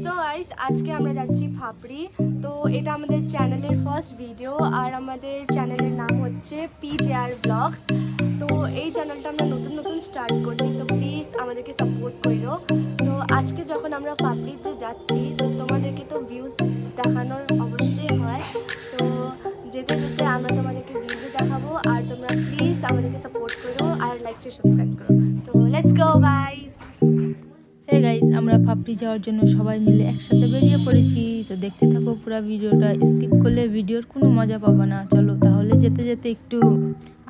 So guys, আজকে আমরা যাচ্ছি ফাপড়ি। তো এটা আমাদের চ্যানেলের ফার্স্ট ভিডিও, আর আমাদের চ্যানেলের নাম হচ্ছে PJR ব্লগস। তো এই চ্যানেলটা আমরা নতুন নতুন স্টার্ট করছি, তো প্লিজ আমাদেরকে সাপোর্ট করো। তো আজকে যখন আমরা ফাপড়িতে যাচ্ছি, তো তোমাদেরকে তো ভিউজ দেখানোর অবশ্যই হয়। তো যেতে যেতে আমরা তোমাদেরকে ভিউজও দেখাবো, আর তোমরা প্লিজ আমাদেরকে সাপোর্ট করো আর লাইক শেয়ার সাবস্ক্রাইব করো। তো let's go guys. Hey guys, আমরা ফাপড়ি যাওয়ার জন্য সবাই মিলে একসাথে বেরিয়ে পড়েছি। তো দেখতে থাকো পুরো ভিডিওটা, স্কিপ করলে ভিডিওর কোনো মজা পাবা না। চলো তাহলে যেতে যেতে একটু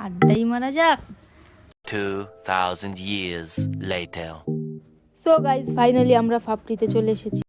আড্ডাই মারা যাক। 2000 years later. So guys, finally আমরা ফাপড়িতে চলে এসেছি।